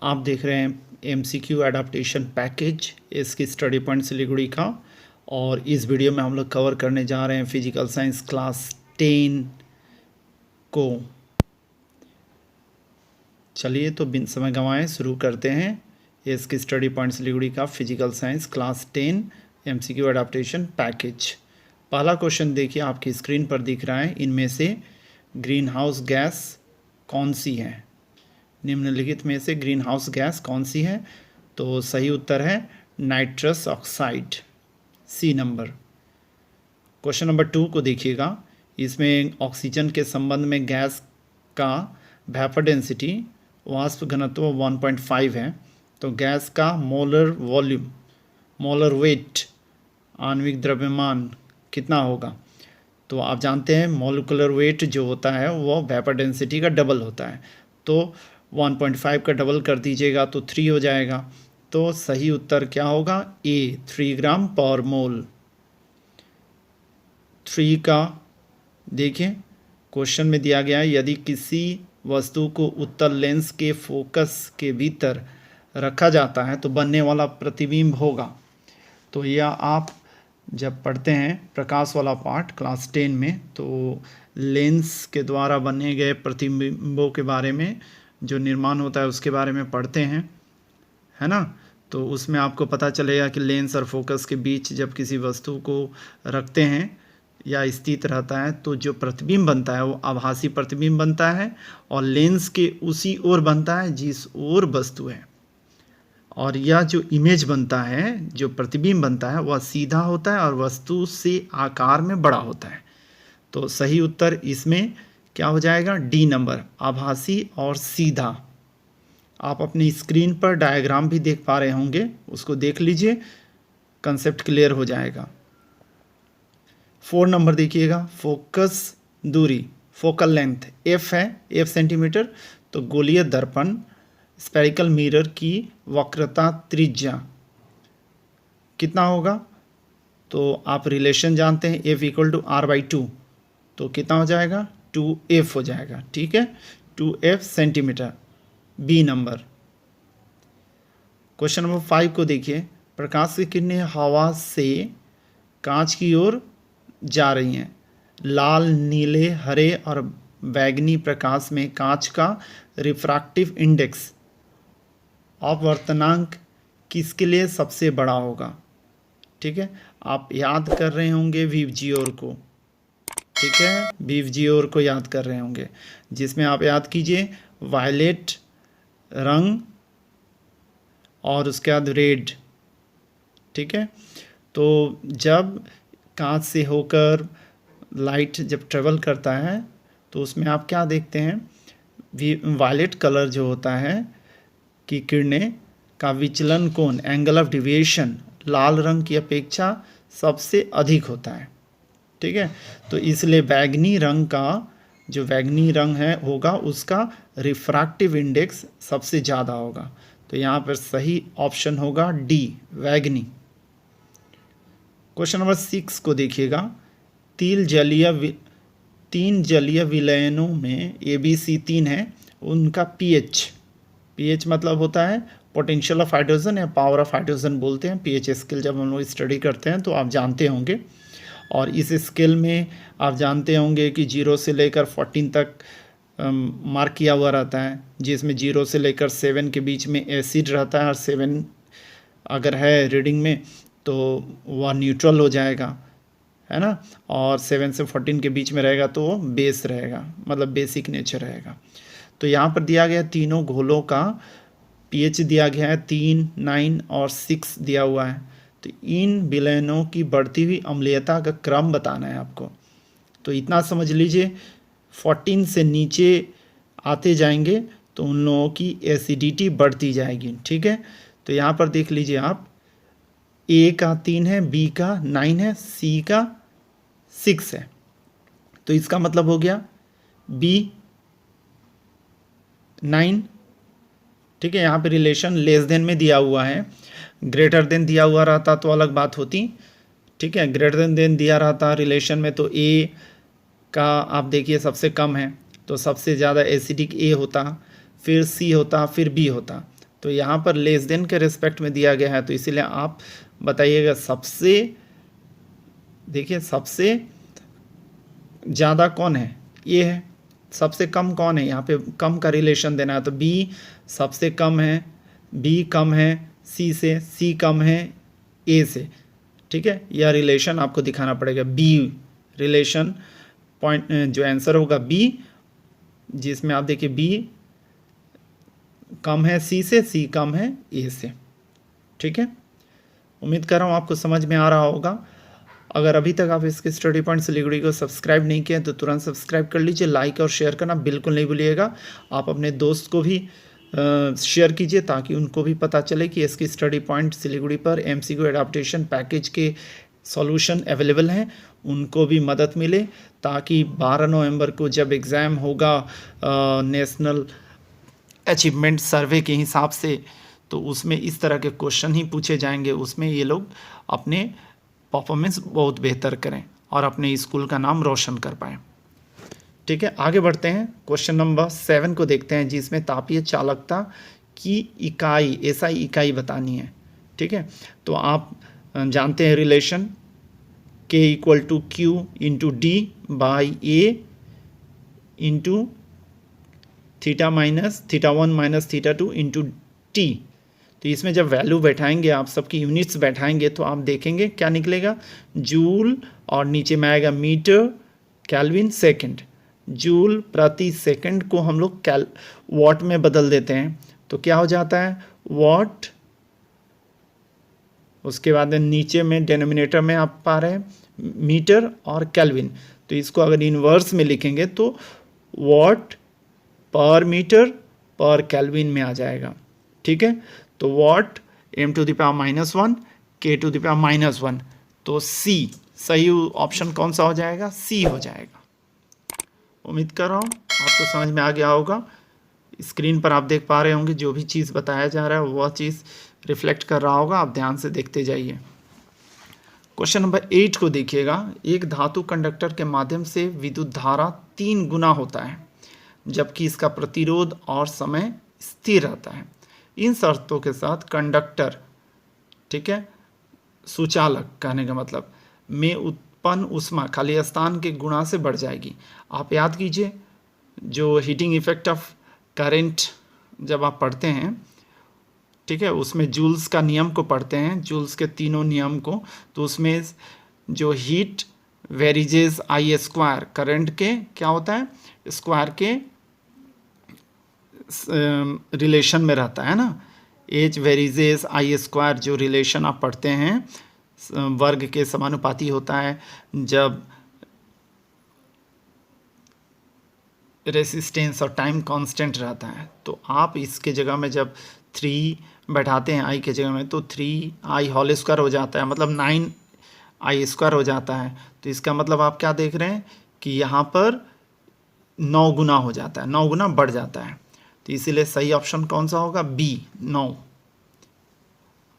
आप देख रहे हैं MCQ एडाप्टेशन पैकेज, इसकी स्टडी पॉइंट सिलीगुड़ी का। और इस वीडियो में हम लोग कवर करने जा रहे हैं फिजिकल साइंस क्लास 10 को। चलिए तो बिन समय गंवाए शुरू करते हैं इसकी स्टडी पॉइंट सिलीगुड़ी का physical science class 10 MCQ adaptation package. पहला क्वेश्चन देखिए, आपकी स्क्रीन पर दिख रहा है। इनमें से ग्रीन हाउस गैस कौन सी है? निम्नलिखित में से ग्रीन हाउस गैस कौन सी है? तो सही उत्तर है nitrous oxide, C number. Question number 2 को देखिएगा। इसमें ऑक्सीजन के संबंध में गैस का वेपर डेंसिटी वाष्प घनत्व 1.5 है। तो गैस का मोलर वॉल्यूम, मोलर वेट, आणविक द्रव्यमान कितना होगा? तो आप जानते हैं मोलिकुलर वेट जो होता है वो वेपर डेंसिटी का डबल होता है। तो 1.5 का डबल कर दीजिएगा तो 3 हो जाएगा। तो सही उत्तर क्या होगा? ए, 3 ग्राम पर मोल। 3 का देखिए क्वेश्चन में दिया गया है, यदि किसी वस्तु को उत्तल लेंस के फोकस के भीतर रखा जाता है तो बनने वाला प्रतिबिंब होगा। तो यह आप जब पढ़ते हैं प्रकाश वाला पार्ट क्लास 10 में, तो लेंस के द्वारा बने गए प्रतिबिंबों के बारे में जो निर्माण होता है उसके बारे में पढ़ते हैं, है ना। तो उसमें आपको पता चलेगा कि लेंस और फोकस के बीच जब किसी वस्तु को रखते हैं या स्थित रहता है तो जो प्रतिबिंब बनता है वो आभासी प्रतिबिंब बनता है और लेंस के उसी ओर बनता है जिस ओर वस्तु है। और यह जो इमेज बनता है, जो प्रतिबिंब बनता है, वह सीधा होता है और वस्तु से आकार में बड़ा होता है। तो सही उत्तर इसमें क्या हो जाएगा? डी नंबर, आभासी और सीधा। आप अपनी स्क्रीन पर डायग्राम भी देख पा रहे होंगे, उसको देख लीजिए, कंसेप्ट क्लियर हो जाएगा। 4 नंबर देखिएगा, फोकस दूरी, फोकल लेंथ एफ है, एफ सेंटीमीटर। तो गोलीय दर्पण स्पेरिकल मिरर की वक्रता त्रिज्या कितना होगा? तो आप रिलेशन जानते हैं, F इक्वल टू R/2। तो कितना हो जाएगा? 2F हो जाएगा, ठीक है, 2F centimeter, B number. Question number 5 को देखिए। प्रकाश की किरणें हवा से कांच की ओर जा रही हैं। लाल, नीले, हरे और बैंगनी प्रकाश में कांच का रिफ्रैक्टिव इंडेक्स, अपवर्तनांक किसके लिए सबसे बड़ा होगा? ठीक है, आप याद कर रहे होंगे विवजियोर को, ठीक है, विवजियोर को याद कर रहे होंगे, जिसमें आप याद कीजिए वायलेट रंग और उसके बाद रेड, ठीक है। तो जब कांच से होकर लाइट जब ट्रेवल करता है तो उसमें आप क्या देखते हैं? वायलेट कलर जो होता है कि किरणें का विचलन कोण, एंगल ऑफ डिविएशन, लाल रंग की अपेक्षा सबसे अधिक होता है, ठीक है। तो इसलिए बैंगनी रंग का, जो बैंगनी रंग है होगा, उसका रिफ्रैक्टिव इंडेक्स सबसे ज़्यादा होगा। तो यहाँ पर सही ऑप्शन होगा डी, बैंगनी। क्वेश्चन नंबर 6 को देखिएगा। तीन जलीय विलयनों में ABC 3 है, उनका पीएच मतलब होता है पोटेंशियल ऑफ हाइड्रोजन या पावर ऑफ हाइड्रोजन बोलते हैं। पीएच स्केल जब हम लोग स्टडी करते हैं तो आप जानते होंगे। और इस स्केल में आप जानते होंगे कि 0 से लेकर 14 तक मार्क किया हुआ रहता है, जिसमें 0 से लेकर 7 के बीच में एसिड रहता है और 7 अगर है रीडिंग में तो वह न्यूट्रल हो जाएगा, है ना। और 7 से 14 के बीच में रहेगा तो वो बेस रहेगा, मतलब बेसिक नेचर रहेगा। तो यहाँ पर दिया गया तीनों घोलों का पीएच दिया गया है, 3, 9 और 6 दिया हुआ है। तो इन विलयनों की बढ़ती हुई अम्लीयता का क्रम बताना है आपको। तो इतना समझ लीजिए, 14 से नीचे आते जाएंगे तो उन लोगों की एसिडिटी बढ़ती जाएगी, ठीक है। तो यहाँ पर देख लीजिए आप, ए का 3 है, बी का 9 है, सी का 6 है। तो इसका मतलब हो गया बी 9, ठीक है। यहाँ पे रिलेशन लेस देन में दिया हुआ है, ग्रेटर देन दिया हुआ रहता तो अलग बात होती, ठीक है। ग्रेटर देन दिया रहता रिलेशन में तो ए का आप देखिए सबसे कम है, तो सबसे ज़्यादा एसिडिक ए होता, फिर सी होता, फिर बी होता। तो यहाँ पर लेस देन के रिस्पेक्ट में दिया गया है, तो इसीलिए आप बताइएगा सबसे, देखिए सबसे ज़्यादा कौन है, ये है। सबसे कम कौन है, यहाँ पे कम का रिलेशन देना है, तो बी सबसे कम है, बी कम है सी से, सी कम है ए से, ठीक है। यह रिलेशन आपको दिखाना पड़ेगा, बी रिलेशन पॉइंट, जो आंसर होगा बी, जिसमें आप देखिए बी कम है सी से, सी कम है ए से, ठीक है। उम्मीद कर रहा हूँ आपको समझ में आ रहा होगा। अगर अभी तक आप इसके स्टडी पॉइंट सिलीगुड़ी को सब्सक्राइब नहीं किए तो तुरंत सब्सक्राइब कर लीजिए, लाइक और शेयर करना बिल्कुल नहीं भूलिएगा। आप अपने दोस्त को भी शेयर कीजिए ताकि उनको भी पता चले कि इसकी स्टडी पॉइंट सिलीगुड़ी पर एमसीक्यू एडाप्टेशन पैकेज के सॉल्यूशन अवेलेबल हैं, उनको भी मदद मिले, ताकि 12 नवंबर को जब एग्ज़ाम होगा नेशनल अचीवमेंट सर्वे के हिसाब से, तो उसमें इस तरह के क्वेश्चन ही पूछे जाएंगे, उसमें ये लोग अपने परफॉर्मेंस बहुत बेहतर करें और अपने स्कूल का नाम रोशन कर पाएँ, ठीक है। आगे बढ़ते हैं, क्वेश्चन नंबर 7 को देखते हैं, जिसमें तापीय चालकता की इकाई, एसआई इकाई बतानी है, ठीक है। तो आप जानते हैं relation K equal to Q into D by A into थीटा1 माइनस थीटा2 इंटू टी। तो इसमें जब वैल्यू बैठाएंगे, आप सबकी यूनिट्स बैठाएंगे, तो आप देखेंगे क्या निकलेगा, जूल और नीचे में आएगा मीटर, केल्विन, सेकंड। जूल प्रति सेकंड को हम लोग वॉट में बदल देते हैं, तो क्या हो जाता है वॉट। उसके बाद नीचे में डिनोमिनेटर में आप पा रहे हैं मीटर और केल्विन, तो इसको अगर इन्वर्स में लिखेंगे तो वॉट पर मीटर पर केल्विन में आ जाएगा, ठीक है। तो watt m to the power -1 k to the power -1, तो C सही ऑप्शन कौन सा हो जाएगा, C हो जाएगा। उम्मीद कर रहा हूँ आपको समझ में आ गया होगा। स्क्रीन पर आप देख पा रहे होंगे जो भी चीज़ बताया जा रहा है वह चीज़ रिफ्लेक्ट कर रहा होगा, आप ध्यान से देखते जाइए। क्वेश्चन नंबर 8 को देखिएगा, एक धातु कंडक्टर के माध्यम से विद्युत धारा 3 गुना होता है जबकि इसका प्रतिरोध और समय स्थिर रहता है। इन शर्तों के साथ कंडक्टर, ठीक है, सुचालक कहने का मतलब में उत्पन्न ऊष्मा खाली स्थान के गुणा से बढ़ जाएगी। आप याद कीजिए जो हीटिंग इफेक्ट ऑफ करंट जब आप पढ़ते हैं, ठीक है, उसमें जूल्स का नियम को पढ़ते हैं, जूल्स के तीनों नियम को, तो उसमें जो हीट वेरिजेस आई स्क्वायर, करंट के क्या होता है स्क्वायर के रिलेशन में रहता है ना, एच वेरिजेस आई स्क्वायर जो रिलेशन आप पढ़ते हैं वर्ग के समानुपाती होता है जब रेसिस्टेंस और टाइम कांस्टेंट रहता है। तो आप इसके जगह में जब 3 बैठाते हैं आई के जगह में, तो 3i होल स्क्वायर हो जाता है, मतलब 9i स्क्वायर हो जाता है। तो इसका मतलब आप क्या देख रहे हैं कि यहाँ पर 9 गुना हो जाता है, 9 गुना बढ़ जाता है। तो इसीलिए सही ऑप्शन कौन सा होगा, बी 9।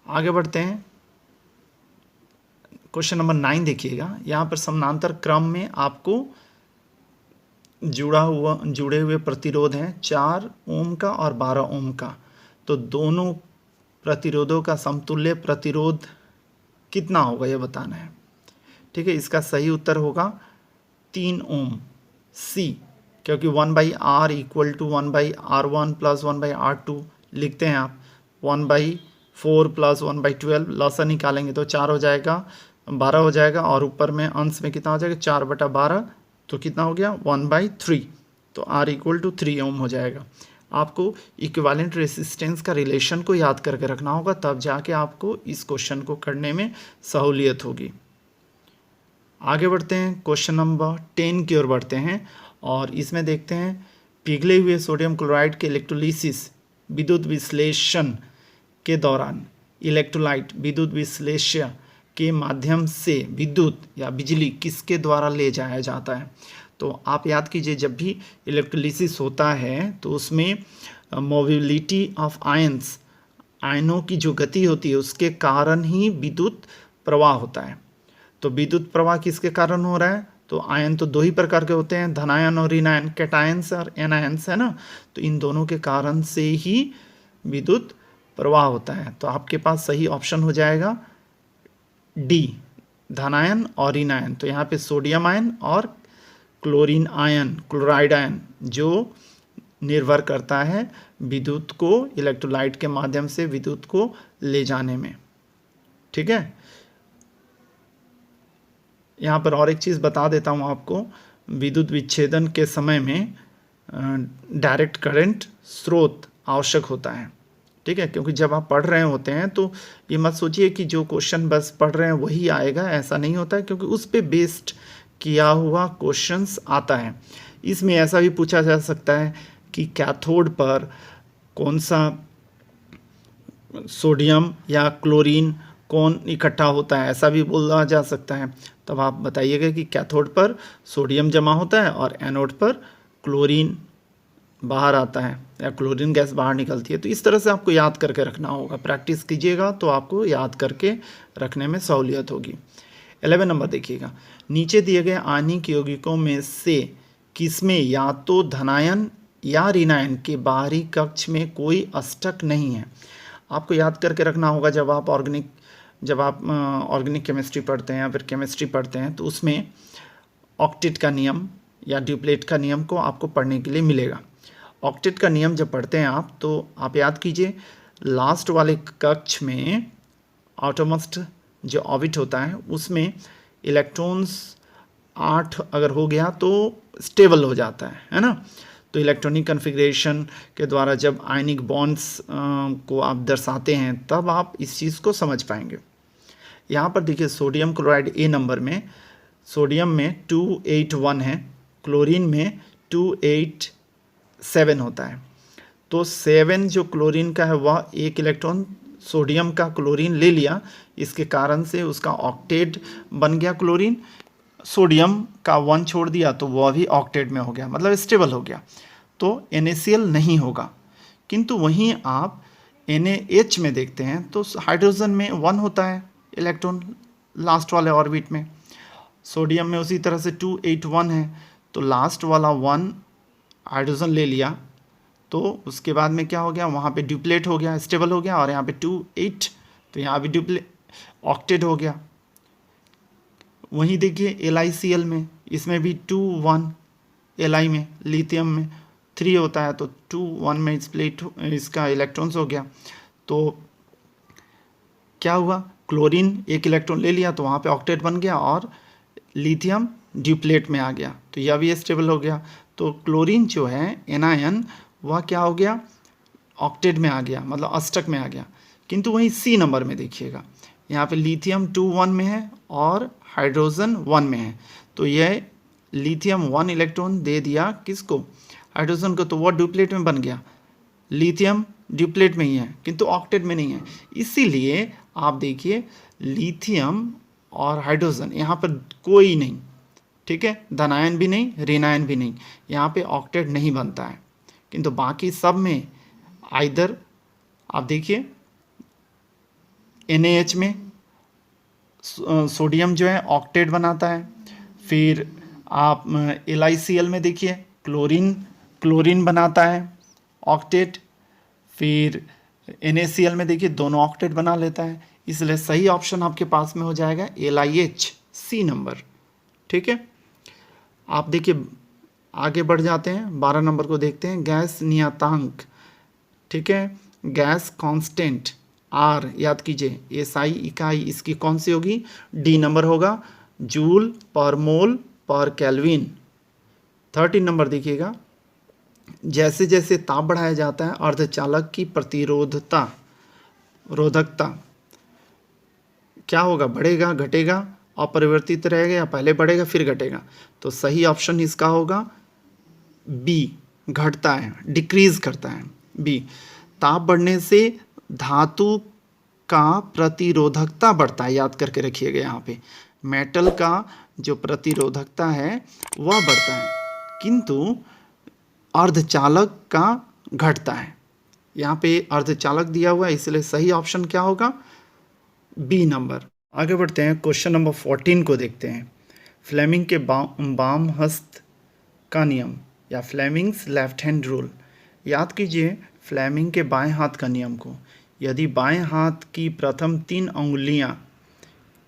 आगे बढ़ते हैं, क्वेश्चन नंबर 9 देखिएगा। यहाँ पर समानांतर क्रम में आपको जुड़े हुए प्रतिरोध हैं 4 ओम का और 12 ओम का। तो दोनों प्रतिरोधों का समतुल्य प्रतिरोध कितना होगा यह बताना है, ठीक है। इसका सही उत्तर होगा 3 ओम, सी, क्योंकि 1/r equal to 1/r1 plus 1/r2 लिखते हैं आप, 1/4 प्लस 1/12 लॉसा निकालेंगे तो 4 हो जाएगा, 12 हो जाएगा, और ऊपर में अंश में कितना हो जाएगा 4/12, तो कितना हो गया 1/3, तो r इक्वल टू 3 ओम हो जाएगा। आपको इक्विवेलेंट रेसिस्टेंस का रिलेशन को याद करके रखना होगा, तब जाके आपको इस क्वेश्चन को करने में सहूलियत होगी। आगे बढ़ते हैं, क्वेश्चन नंबर 10 की ओर बढ़ते हैं और इसमें देखते हैं पिघले हुए सोडियम क्लोराइड के इलेक्ट्रोलिसिस विद्युत विश्लेषण के दौरान इलेक्ट्रोलाइट विद्युत विश्लेष्य के माध्यम से विद्युत या बिजली किसके द्वारा ले जाया जाता है। तो आप याद कीजिए जब भी इलेक्ट्रोलिसिस होता है तो उसमें मोबिलिटी ऑफ आयंस, आयनों की जो गति होती है उसके कारण ही विद्युत प्रवाह होता है। तो विद्युत प्रवाह किसके कारण हो रहा है, तो आयन तो 2 ही प्रकार के होते हैं, धनायन और ऋणायन, कैटायंस और एनायंस, है ना। तो इन दोनों के कारण से ही विद्युत प्रवाह होता है। तो आपके पास सही ऑप्शन हो जाएगा डी, धनायन और ऋणायन। तो यहाँ पे सोडियम आयन और क्लोरीन आयन, क्लोराइड आयन, जो निर्भर करता है विद्युत को इलेक्ट्रोलाइट के माध्यम से विद्युत को ले जाने में। ठीक है, यहाँ पर और एक चीज़ बता देता हूँ आपको, विद्युत विच्छेदन के समय में डायरेक्ट करंट स्रोत आवश्यक होता है। ठीक है, क्योंकि जब आप पढ़ रहे होते हैं तो ये मत सोचिए कि जो क्वेश्चन बस पढ़ रहे हैं वही आएगा, ऐसा नहीं होता है, क्योंकि उस पे बेस्ड किया हुआ क्वेश्चंस आता है। इसमें ऐसा भी पूछा जा सकता है कि कैथोड पर कौन सा सोडियम या क्लोरीन कौन इकट्ठा होता है, ऐसा भी बोला जा सकता है। तब आप बताइएगा कि कैथोड पर सोडियम जमा होता है और एनोड पर क्लोरीन बाहर आता है या क्लोरीन गैस बाहर निकलती है। तो इस तरह से आपको याद करके रखना होगा, प्रैक्टिस कीजिएगा तो आपको याद करके रखने में सहूलियत होगी। 11 नंबर देखिएगा, नीचे दिए गए आयनिक यौगिकों में से किसमें या तो धनायन या ऋणायन के बाहरी कक्ष में कोई अष्टक नहीं है। आपको याद करके रखना होगा, जब आप ऑर्गेनिक केमिस्ट्री पढ़ते हैं या फिर केमिस्ट्री पढ़ते हैं तो उसमें ऑक्टेट का नियम या ड्यूप्लेट का नियम को आपको पढ़ने के लिए मिलेगा। ऑक्टेट का नियम जब पढ़ते हैं आप, तो आप याद कीजिए लास्ट वाले कक्ष में आउटरमोस्ट जो ऑर्बिट होता है उसमें इलेक्ट्रॉन्स 8 अगर हो गया तो स्टेबल हो जाता है ना। तो इलेक्ट्रॉनिक कन्फिग्रेशन के द्वारा जब आयनिक बॉन्ड्स को आप दर्शाते हैं तब आप इस चीज़ को समझ पाएंगे। यहाँ पर देखिए सोडियम क्लोराइड ए नंबर में सोडियम में 281 है, क्लोरीन में 287 होता है। तो 7 जो क्लोरीन का है वह एक इलेक्ट्रॉन सोडियम का क्लोरीन ले लिया, इसके कारण से उसका ऑक्टेट बन गया क्लोरीन। सोडियम का 1 छोड़ दिया तो वह भी ऑक्टेट में हो गया, मतलब स्टेबल हो गया, तो NaCl नहीं होगा। किंतु वहीं आप NaH में देखते हैं तो हाइड्रोजन में 1 होता है इलेक्ट्रॉन लास्ट वाले ऑर्बिट में, सोडियम में उसी तरह से 281 है, तो लास्ट वाला 1 हाइड्रोजन ले लिया तो उसके बाद में क्या हो गया, वहाँ पे ड्यूप्लेट हो गया, स्टेबल हो गया, और यहाँ पे 28 तो यहाँ भी ड्यूप्लेट ऑक्टेट हो गया। वहीं देखिए LiCl में, इसमें भी 2 1 Li में लिथियम में 3 होता है तो 2 1 में स्प्लिट इसका इलेक्ट्रॉन्स हो गया। तो क्या हुआ, क्लोरीन एक इलेक्ट्रॉन ले लिया तो वहाँ पे ऑक्टेट बन गया और लिथियम ड्यूप्लेट में आ गया, तो यह भी स्टेबल हो गया। तो क्लोरीन जो है एनायन वह क्या हो गया, ऑक्टेट में आ गया, मतलब अष्टक में आ गया। किंतु वहीं सी नंबर में देखिएगा, यहाँ पे लिथियम 2 1 में है और हाइड्रोजन 1 में है, तो यह लिथियम 1 इलेक्ट्रॉन दे दिया किसको, हाइड्रोजन को, तो वह ड्यूप्लेट में बन गया। लिथियम ड्यूप्लेट में ही है किंतु ऑक्टेट में नहीं है, इसीलिए आप देखिए लिथियम और हाइड्रोजन यहाँ पर कोई नहीं, ठीक है, धनायन भी नहीं ऋणायन भी नहीं, यहाँ पे ऑक्टेट नहीं बनता है। किंतु बाकी सब में आइदर आप देखिए NaH में सोडियम जो है ऑक्टेट बनाता है, फिर आप LiCl में देखिए क्लोरीन बनाता है ऑक्टेट, फिर NaCl में देखिए दोनों ऑक्टेट बना लेता है, इसलिए सही ऑप्शन आपके पास में हो जाएगा LiH, सी नंबर। ठीक है, आप देखिए आगे बढ़ जाते हैं, 12 नंबर को देखते हैं, गैस नियतांक। ठीक है, गैस कांस्टेंट R याद कीजिए, SI इकाई इसकी कौन सी होगी, D नंबर होगा, जूल पर मोल पर केल्विन। 13 नंबर देखिएगा, जैसे जैसे ताप बढ़ाया जाता है अर्धचालक की रोधकता क्या होगा, बढ़ेगा घटेगा, अपरिवर्तित रहेगा या पहले बढ़ेगा फिर घटेगा। तो सही ऑप्शन इसका होगा बी, घटता है, डिक्रीज करता है, बी। ताप बढ़ने से धातु का प्रतिरोधकता बढ़ता है, याद करके रखिएगा, यहाँ पे मेटल का जो प्रतिरोधकता है वह बढ़ता है किंतु अर्धचालक का घटता है। यहाँ पे अर्धचालक दिया हुआ है, इसलिए सही ऑप्शन क्या होगा, बी नंबर। आगे बढ़ते हैं, क्वेश्चन नंबर 14 को देखते हैं। फ्लेमिंग के बाम हस्त का नियम या फ्लेमिंग्स लेफ्ट हैंड रूल, याद कीजिए फ्लेमिंग के बाएं हाथ का नियम को। यदि बाएं हाथ की प्रथम 3 अंगुलियां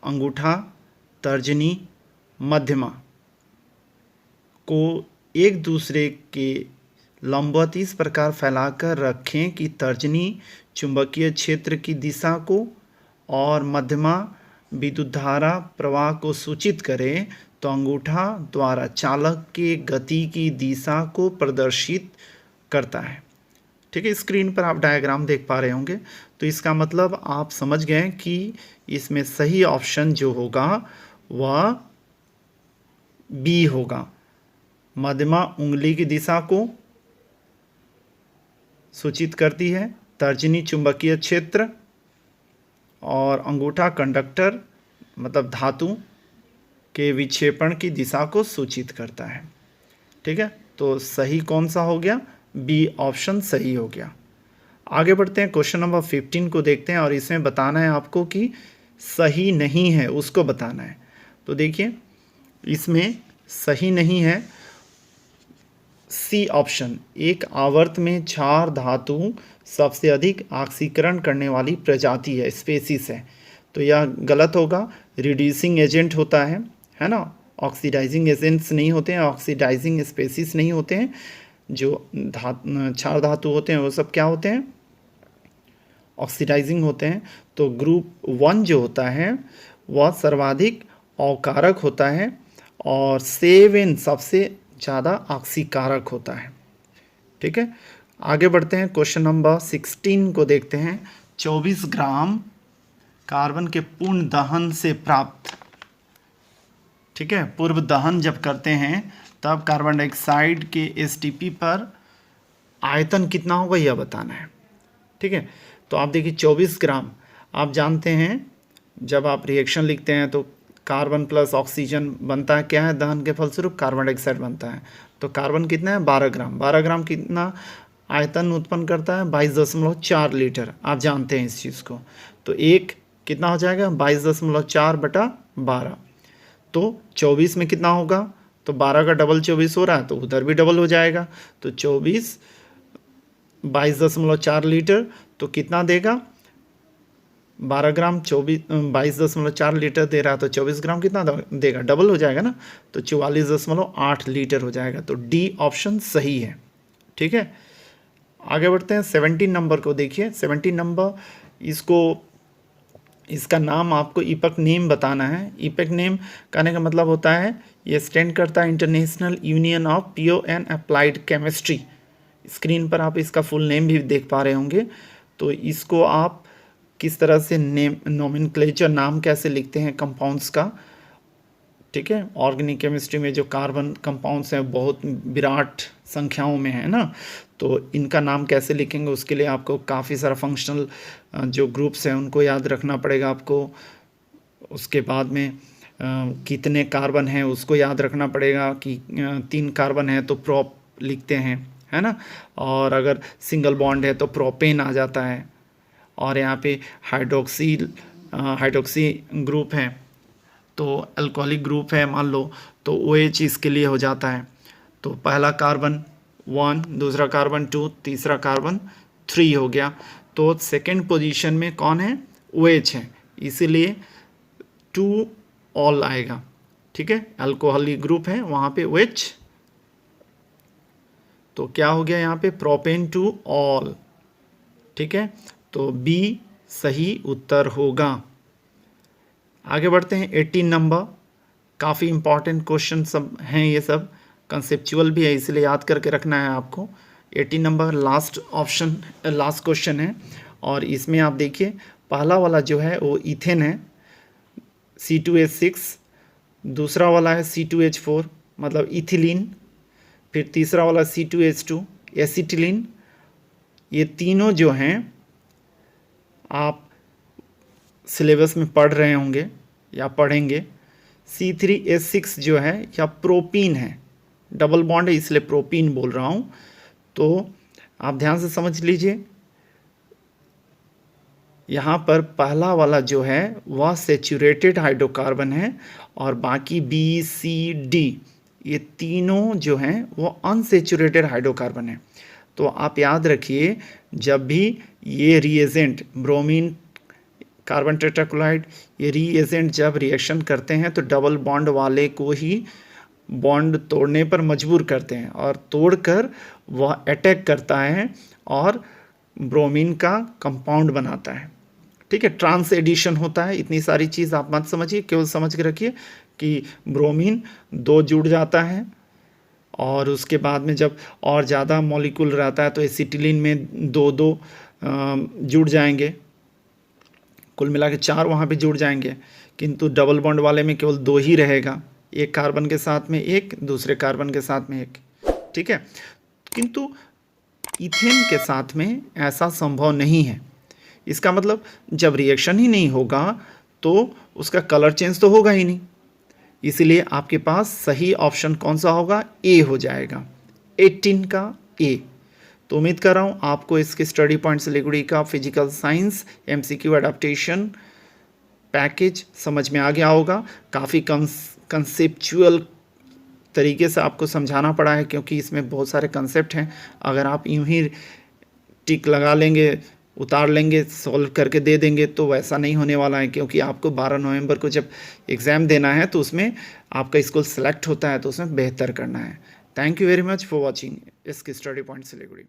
अंगूठा, तर्जनी, मध्यमा को एक दूसरे के लंबवत इस प्रकार फैलाकर रखें कि तर्जनी चुंबकीय क्षेत्र की दिशा को और मध्यमा विद्युत धारा प्रवाह को सूचित करे, तो अंगूठा द्वारा चालक के गति की दिशा को प्रदर्शित करता है। ठीक है, स्क्रीन पर आप डायग्राम देख पा रहे होंगे। तो इसका मतलब आप समझ गए कि इसमें सही ऑप्शन जो होगा वह बी होगा। मध्यमा उंगली की दिशा को सूचित करती है, तर्जनी चुंबकीय क्षेत्र और अंगूठा कंडक्टर मतलब धातु के विक्षेपण की दिशा को सूचित करता है। ठीक है, तो सही कौन सा हो गया? बी ऑप्शन सही हो गया। आगे बढ़ते हैं, क्वेश्चन नंबर 15 को देखते हैं और इसमें बताना है आपको कि सही नहीं है उसको बताना है। तो देखिए इसमें सही नहीं है सी ऑप्शन, एक आवर्त में क्षार धातु सबसे अधिक ऑक्सीकरण करने वाली प्रजाति है, स्पेसीज है। तो यह गलत होगा। रिड्यूसिंग एजेंट होता है ना, ऑक्सीडाइजिंग एजेंट्स नहीं होते हैं, ऑक्सीडाइजिंग स्पेसीज नहीं होते हैं। जो क्षार धातु होते हैं वो सब क्या होते हैं? ऑक्सीडाइजिंग होते हैं। तो ग्रुप 1 जो होता है वह सर्वाधिक अवकारक होता है और 7 सबसे ज़्यादा ऑक्सीकारक होता है। ठीक है, आगे बढ़ते हैं, क्वेश्चन नंबर 16 को देखते हैं। 24 ग्राम कार्बन के पूर्ण दहन से प्राप्त, ठीक है, पूर्व दहन जब करते हैं तब कार्बन डाइऑक्साइड के एसटीपी पर आयतन कितना होगा यह बताना है। ठीक है, तो आप देखिए 24 ग्राम, आप जानते हैं जब आप रिएक्शन लिखते हैं तो कार्बन प्लस ऑक्सीजन बनता है, क्या है? दहन के फलस्वरूप कार्बन डाइऑक्साइड बनता है। तो कार्बन कितना है? 12 ग्राम। 12 ग्राम कितना आयतन उत्पन्न करता है? 22.4 लीटर। आप जानते हैं इस चीज़ को। तो एक कितना हो जाएगा? 22.4/12। तो 24 में कितना होगा? तो 12 का डबल 24 हो रहा है, तो उधर भी डबल हो जाएगा। तो 24 22.4 लीटर, तो कितना देगा? 12 ग्राम 22.4 लीटर दे रहा है, तो 24 ग्राम कितना देगा? डबल हो जाएगा ना, तो 44.8 लीटर हो जाएगा। तो डी ऑप्शन सही है। ठीक है, आगे बढ़ते हैं, 17 नंबर को देखिए। 17 नंबर, इसका नाम आपको इपक नेम बताना है। इपक नेम कहने का मतलब होता है ये स्टैंड करता है international union of pure and applied chemistry. Screen पर आप इसका फुल नेम भी देख पा रहे होंगे। तो इसको आप किस तरह से नेम नोमेनक्लेचर, नाम कैसे लिखते हैं कंपाउंड्स का। ठीक है, ऑर्गेनिक केमिस्ट्री में जो कार्बन कंपाउंड्स हैं बहुत विराट संख्याओं में है ना, तो इनका नाम कैसे लिखेंगे उसके लिए आपको काफ़ी सारा फंक्शनल जो ग्रुप्स हैं उनको याद रखना पड़ेगा आपको। उसके बाद में कितने कार्बन हैं उसको याद रखना पड़ेगा कि 3 कार्बन है तो प्रोप लिखते हैं, है ना। और अगर सिंगल बॉन्ड है तो प्रोपेन आ जाता है। और यहाँ पे हाइड्रोक्सी ग्रुप है तो अल्कोहलिक ग्रुप है मान लो, तो OH इसके लिए हो जाता है। तो पहला कार्बन 1, दूसरा कार्बन 2, तीसरा कार्बन 3 हो गया। तो सेकंड पोजीशन में कौन है? OH है, इसीलिए 2 ऑल आएगा। ठीक है, अल्कोहलिक ग्रुप है वहाँ पे OH, तो क्या हो गया यहाँ पे? Propane 2 all. ठीक है, तो बी सही उत्तर होगा। आगे बढ़ते हैं, 18 नंबर, काफ़ी इंपॉर्टेंट क्वेश्चन सब हैं, ये सब कंसेप्चुअल भी है इसलिए याद करके रखना है आपको। 18 नंबर लास्ट क्वेश्चन है और इसमें आप देखिए पहला वाला जो है वो इथेन है C2H6, दूसरा वाला है C2H4 मतलब इथिलीन, फिर तीसरा वाला C2H2 एसिटिलीन। ये तीनों जो हैं आप सिलेबस में पढ़ रहे होंगे या पढ़ेंगे। C3H6 जो है या प्रोपीन है, डबल बॉन्ड है इसलिए प्रोपीन बोल रहा हूँ। तो आप ध्यान से समझ लीजिए, यहाँ पर पहला वाला जो है वह सेचुरेटेड हाइड्रोकार्बन है और बाकी B, C, D ये तीनों जो हैं वो अनसेचुरेटेड हाइड्रोकार्बन है। तो आप याद रखिए, जब भी ये रिएजेंट ब्रोमीन कार्बन टेट्राक्लोराइड, ये रिएजेंट जब रिएक्शन करते हैं तो डबल बॉन्ड वाले को ही बॉन्ड तोड़ने पर मजबूर करते हैं, और तोड़कर वह अटैक करता है और ब्रोमीन का कंपाउंड बनाता है। ठीक है, ट्रांस एडिशन होता है। इतनी सारी चीज़ आप मत समझिए, केवल समझ के रखिए कि ब्रोमीन 2 जुड़ जाता है, और उसके बाद में जब और ज़्यादा मॉलिक्यूल रहता है तो एसिटिलीन में 2 जुड़ जाएंगे, कुल मिला के 4 वहाँ पे जुड़ जाएंगे। किंतु डबल बॉन्ड वाले में केवल 2 ही रहेगा, एक कार्बन के साथ में एक, दूसरे कार्बन के साथ में एक। ठीक है, किंतु इथेन के साथ में ऐसा संभव नहीं है। इसका मतलब जब रिएक्शन ही नहीं होगा तो उसका कलर चेंज तो होगा ही नहीं, इसीलिए आपके पास सही ऑप्शन कौन सा होगा? ए हो जाएगा, 18 का ए। तो उम्मीद कर रहा हूँ आपको इसके स्टडी पॉइंट्स लिगुड़ी का physical science MCQ adaptation package समझ में आ गया होगा। काफ़ी कंसेप्चुअल तरीके से आपको समझाना पड़ा है, क्योंकि इसमें बहुत सारे कंसेप्ट हैं। अगर आप यूं ही टिक लगा लेंगे, उतार लेंगे, सॉल्व करके दे देंगे, तो वैसा नहीं होने वाला है, क्योंकि आपको 12 नवंबर को जब एग्ज़ाम देना है तो उसमें आपका स्कूल सेलेक्ट होता है, तो उसमें बेहतर करना है। Thank you very much for watching इसकी स्टडी पॉइंट सिलीगुड़ी।